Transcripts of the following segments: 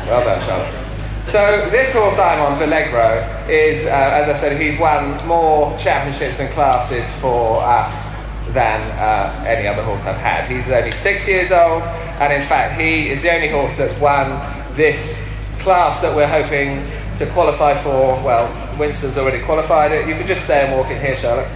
Well done, Charlotte. So this horse I'm on, Valegro, is, as I said, he's won more championships and classes for us than any other horse I've had. He's only 6 years old, and in fact he is the only horse that's won this class that we're hoping to qualify for. Well, Winston's already qualified it. You can just stay and walk in here, Charlotte.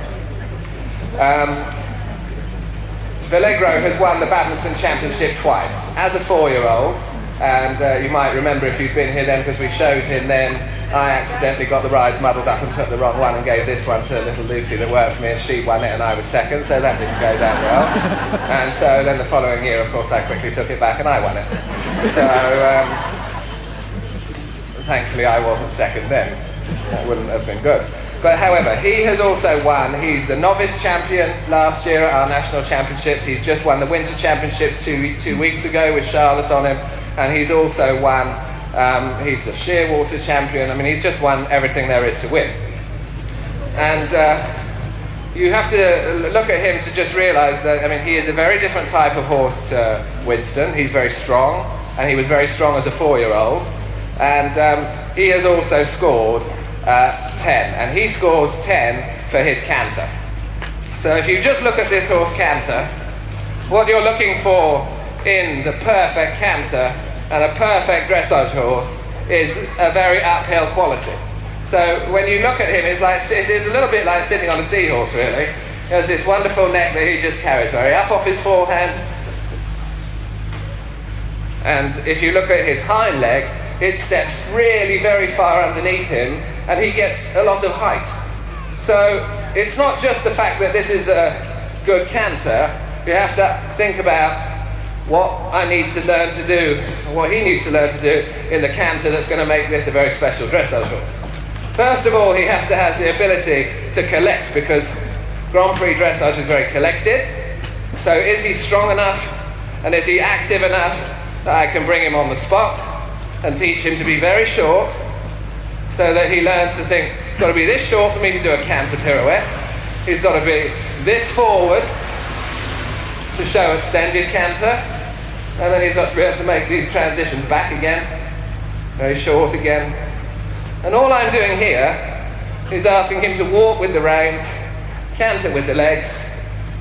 Valegro has won the Badminton Championship twice, as a 4-year-old, and you might remember if you'd been here then, because we showed him then, I accidentally got the rides muddled up and took the wrong one and gave this one to little Lucy that worked for me, and she won it and I was second, so that didn't go that well. And so then the following year, of course, I quickly took it back and I won it. So thankfully I wasn't second then. That wouldn't have been good. But however, he has also won. He's the novice champion last year at our national championships. He's just won the winter championships two weeks ago with Charlotte on him, and he's also won. He's the Shearwater champion. I mean, he's just won everything there is to win. And you have to look at him to just realise that, I mean, he is a very different type of horse to Winston. He's very strong, and he was very strong as a 4-year-old. And he has also scored 10, and he scores 10 for his canter. So if you just look at this horse canter, what you're looking for in the perfect canter and a perfect dressage horse is a very uphill quality. So when you look at him, it is a little bit like sitting on a seahorse, really. He has this wonderful neck that he just carries very up off his forehand, and if you look at his hind leg, it steps really very far underneath him, and he gets a lot of height. So it's not just the fact that this is a good canter. You have to think about what I need to learn to do, what he needs to learn to do in the canter that's going to make this a very special dressage horse. First of all, he has to have the ability to collect, because Grand Prix dressage is very collected. So is he strong enough, and is he active enough that I can bring him on the spot and teach him to be very short, so that he learns to think, got to be this short for me to do a canter pirouette. He's got to be this forward to show extended canter, and then he's got to be able to make these transitions back again, very short again. And all I'm doing here is asking him to walk with the reins, canter with the legs,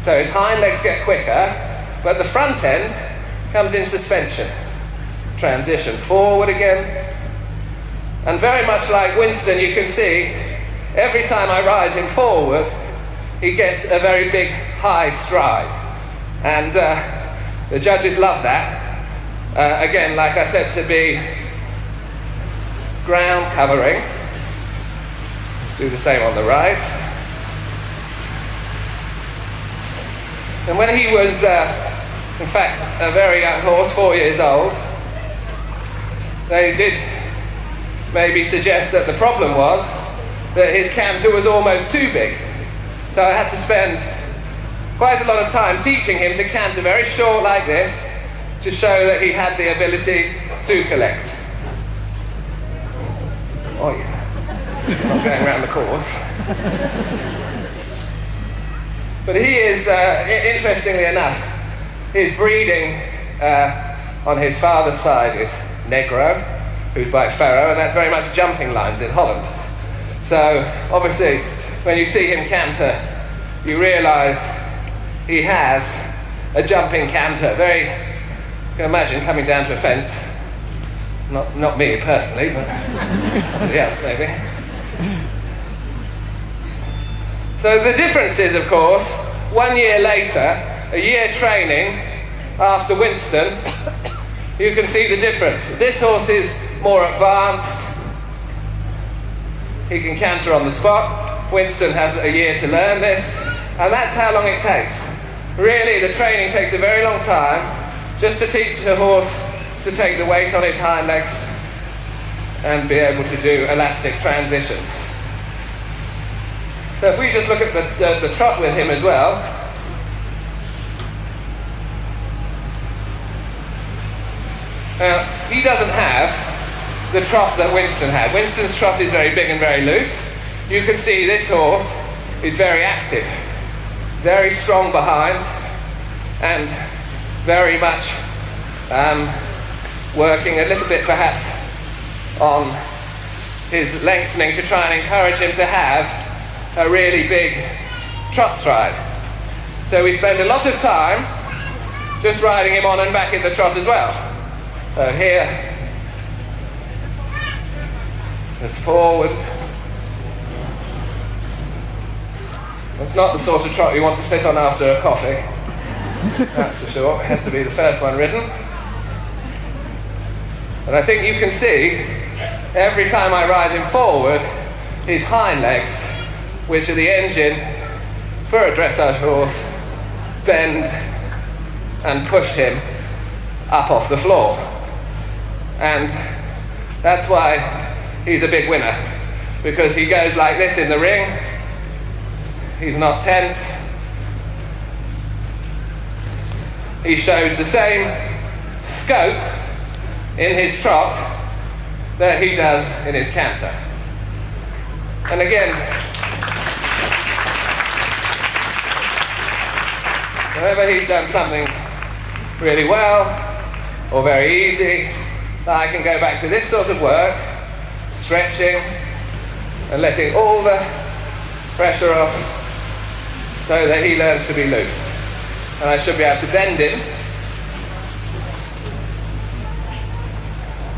so his hind legs get quicker, but the front end comes in suspension. Transition forward again. And very much like Winston, you can see every time I ride him forward, he gets a very big high stride. And the judges love that. Again, like I said, to be ground covering. Let's do the same on the right. And when he was, in fact, a very young horse, 4 years old, they did maybe suggest that the problem was that his canter was almost too big. So I had to spend quite a lot of time teaching him to canter very short like this, to show that he had the ability to collect. Oh yeah, not going around the course. But he is, interestingly enough, his breeding on his father's side is Negro, who's by Farrow, and that's very much jumping lines in Holland. So obviously, when you see him canter, you realise he has a jumping canter. Very, you can imagine coming down to a fence. Not me personally, but somebody else maybe. So the difference is, of course, 1 year later, a year training after Winston, you can see the difference. This horse is more advanced. He can canter on the spot. Winston has a year to learn this, and that's how long it takes. Really, the training takes a very long time just to teach the horse to take the weight on his hind legs and be able to do elastic transitions. So if we just look at the trot with him as well, he doesn't have the trot that Winston had. Winston's trot is very big and very loose. You can see this horse is very active, very strong behind, and very much working a little bit perhaps on his lengthening to try and encourage him to have a really big trot stride. So we spend a lot of time just riding him on and back in the trot as well. So here, just forward. It's not the sort of trot you want to sit on after a coffee, that's for sure. It has to be the first one ridden. And I think you can see, every time I ride him forward, his hind legs, which are the engine for a dressage horse, bend and push him up off the floor. And that's why he's a big winner, because he goes like this in the ring. He's not tense. He shows the same scope in his trot that he does in his canter. And again, whenever he's done something really well or very easy, I can go back to this sort of work, stretching and letting all the pressure off so that he learns to be loose. And I should be able to bend him,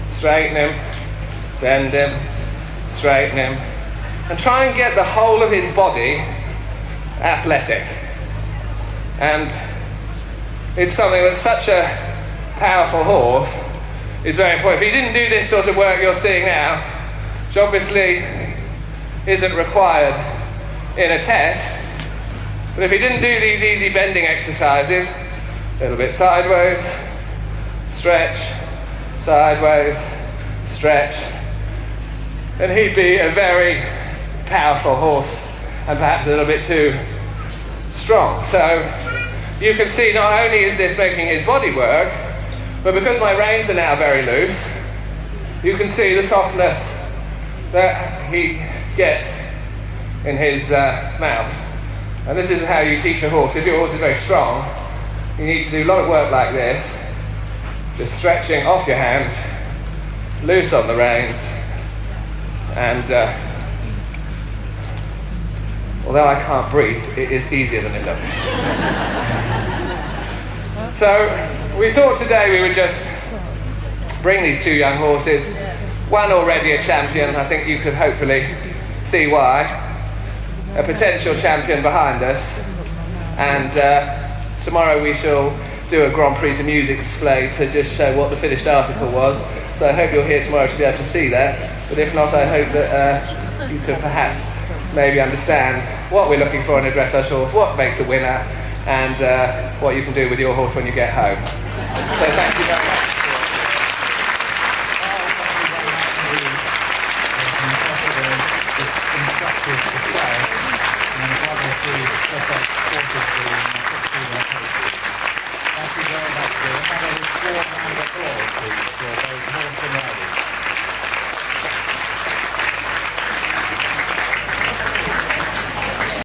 straighten him, bend him, straighten him, and try and get the whole of his body athletic. And it's something that's such a powerful horse, is very important. If he didn't do this sort of work you're seeing now, which obviously isn't required in a test, but if he didn't do these easy bending exercises, a little bit sideways, stretch, sideways, stretch, then he'd be a very powerful horse and perhaps a little bit too strong. So you can see not only is this making his body work, but because my reins are now very loose, you can see the softness that he gets in his mouth. And this is how you teach a horse. If your horse is very strong, you need to do a lot of work like this, just stretching off your hand, loose on the reins, and although I can't breathe, it is easier than it looks. So we thought today we would just bring these two young horses, one already a champion, I think you could hopefully see why, a potential champion behind us, and tomorrow we shall do a Grand Prix of music display to just show what the finished article was. So I hope you're here tomorrow to be able to see that, but if not, I hope that you could perhaps maybe understand what we're looking for in a dressage horse, what makes a winner, and what you can do with your horse when you get home. So thank you very much. Thank you very much.